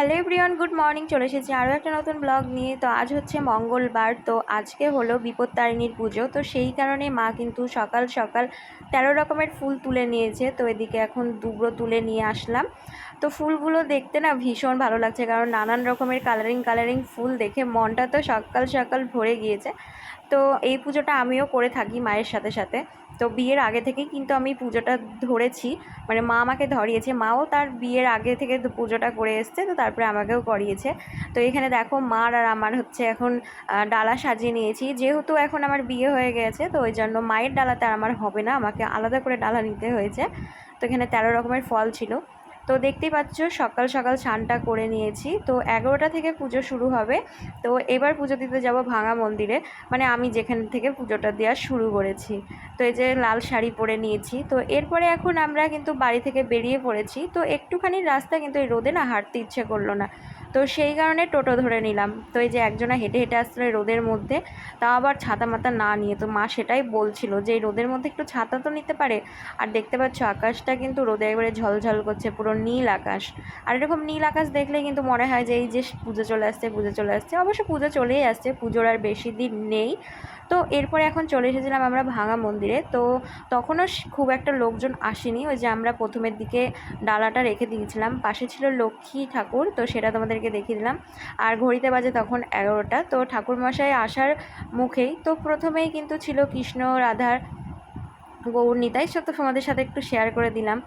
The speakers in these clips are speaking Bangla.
Hello everyone, good morning. চলে এসেছি আরও একটা নতুন ব্লগ নিয়ে। তো আজ হচ্ছে মঙ্গলবার, তো আজকে হলো বিপত্তারিণীর পুজো। তো সেই কারণে মা কিন্তু সকাল সকাল 13 রকমের ফুল তুলে নিয়েছে। তো এদিকে এখন দুব্রো তুলে নিয়ে আসলাম। তো ফুলগুলো দেখতে না ভীষণ ভালো লাগছে, কারণ নানান রকমের কালারিং ফুল দেখে মনটা তো সকাল সকাল ভরে গিয়েছে। তো এই পুজোটা আমিও করে থাকি মায়ের সাথে সাথে। তো বিয়ের আগে থেকেই কিন্তু আমি পুজোটা ধরেছি, মানে মা আমাকে ধরিয়েছে, মাও তার বিয়ের আগে থেকে পুজোটা করে এসছে, তো তারপরে আমাকেও করিয়েছে। তো এখানে দেখো মার আর আমার হচ্ছে এখন ডালা সাজিয়ে নিয়েছি, যেহেতু এখন আমার বিয়ে হয়ে গেছে, তো ওই জন্য মায়ের ডালাতে আর আমার হবে না, আমাকে আলাদা করে ডালা নিতে হয়েছে। তো এখানে 13 রকমের ফল ছিল। তো দেখতেই পাচ্ছ সকাল সকাল স্নানটা করে নিয়েছি। তো 11টা থেকে পুজো শুরু হবে। তো এবার পুজো দিতে যাব ভাঙা মন্দিরে, মানে আমি যেখান থেকে পুজোটা দেওয়া শুরু করেছি। তো এই যে লাল শাড়ি পরে নিয়েছি। তো এরপরে এখন আমরা কিন্তু বাড়ি থেকে বেরিয়ে পড়েছি। তো একটুখানি রাস্তা, কিন্তু এই রোদে না হাঁটতে ইচ্ছে করলো না, তো সেই কারণে টোটো ধরে নিলাম। তো এই যে একজনা হেঁটে হেঁটে আসছিল রোদের মধ্যে, তাও আবার ছাতা মাতা না নিয়ে। তো মা সেটাই বলছিল যে এই রোদের মধ্যে একটু ছাতা তো নিতে পারে। আর দেখতে পাচ্ছ আকাশটা কিন্তু রোদে একবারে ঝলঝল করছে, পুরো নীল আকাশ। আর এরকম নীল আকাশ দেখলে কিন্তু মনে হয় যে এই যে পুজো চলে আসছে, পুজো চলে আসছে। অবশ্য পুজো চলেই আসছে, পুজোর আর বেশি দিন নেই। তো এরপরে এখন চলে এসেছিলাম আমরা ভাঙা মন্দিরে। তো তখনও খুব একটা লোকজন আসেনি। ওই যে আমরা প্রথমের দিকে ডালাটা রেখে দিয়েছিলাম, পাশে ছিল লক্ষ্মী ঠাকুর, তো সেটা তোমাদেরকে দেখিয়ে দিলাম। আর ঘড়িতে বাজে তখন 11টা। তো ঠাকুরমশাই আসার মুখেই তো প্রথমেই কিন্তু ছিল কৃষ্ণ রাধার গৌর নিতাই, সব তো তোমাদের সাথে একটু শেয়ার করে দিলাম।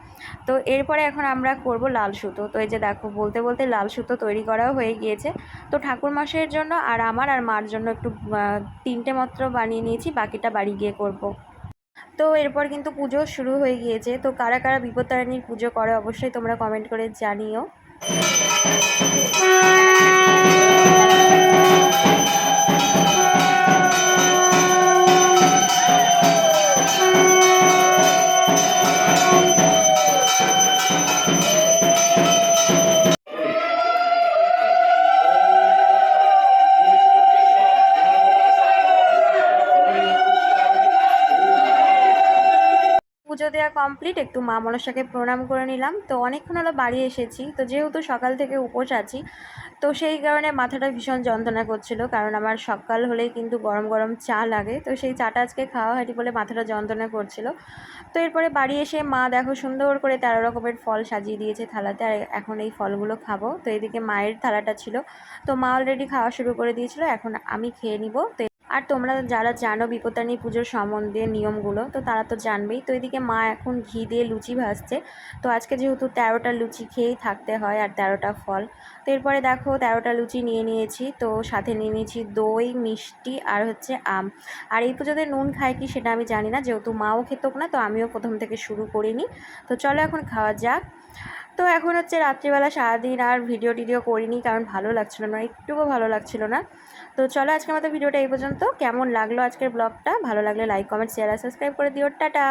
তো এরপরে এখন আমরা করব লাল সুতো। তো এই যে দেখো বলতে বলতে লাল সুতো তৈরি করাও হয়ে গিয়েছে। তো ঠাকুরমশাইয়ের জন্য আর আমার আর মার জন্য একটু 3টে মাত্র বানিয়ে নিয়েছি, বাকিটা বাড়ি গিয়ে করব। তো এরপর কিন্তু পুজো শুরু হয়ে গিয়েছে। তো কারা কারা বিপত্তারিণীর পুজো করে অবশ্যই তোমরা কমেন্ট করে জানিও। পুজো দেওয়া কমপ্লিট, একটু মা মনসাকে প্রণাম করে নিলাম। তো অনেকক্ষণ হলো বাড়ি এসেছি। তো যেহেতু সকাল থেকে উপোস আছি, তো সেই কারণে মাথাটা ভীষণ যন্ত্রণা করছিল, কারণ আমার সকাল হলেই কিন্তু গরম গরম চা লাগে। তো সেই চাটা আজকে খাওয়া হয়নি বলে মাথাটা যন্ত্রণা করছিল। তো এরপরে বাড়ি এসে মা দেখো সুন্দর করে 13 রকমের ফল সাজিয়ে দিয়েছে থালাতে, আর এখন এই ফলগুলো খাবো। তো এদিকে মায়ের থালাটা ছিল, তো মা অলরেডি খাওয়া শুরু করে দিয়েছিল, এখন আমি খেয়ে নিব। তো আর তোমরা যারা জানো বিপত্তারিণী পুজোর সম্বন্ধে নিয়মগুলো, তো তারা তো জানবেই। তো এদিকে মা এখন ঘি দিয়ে লুচি ভাজছে। তো আজকে যেহেতু 13টা লুচি খেয়েই থাকতে হয় আর 13টা ফল। তো এরপরে দেখো 13টা লুচি নিয়ে নিয়েছি, তো সাথে নিয়ে নিয়েছি দই, মিষ্টি আর হচ্ছে আম। আর এই পুজোতে নুন খায় কি সেটা আমি জানি না, যেহেতু মাও খেত না, তো আমিও প্রথম থেকে শুরু করিনি। তো চলো এখন খাওয়া যাক। তো এখন হচ্ছে রাত্রিবেলা সারাদিন আর ভিডিও টিডিও করিনি, কারণ ভালো লাগছিল না, একটুও ভালো লাগছিল না। তো চলো আজকের মতো ভিডিওটা এই পর্যন্ত। কেমন লাগলো আজকের ব্লগটা? ভালো লাগলে লাইক, কমেন্ট, শেয়ার আর সাবস্ক্রাইব করে দিও। টাটা।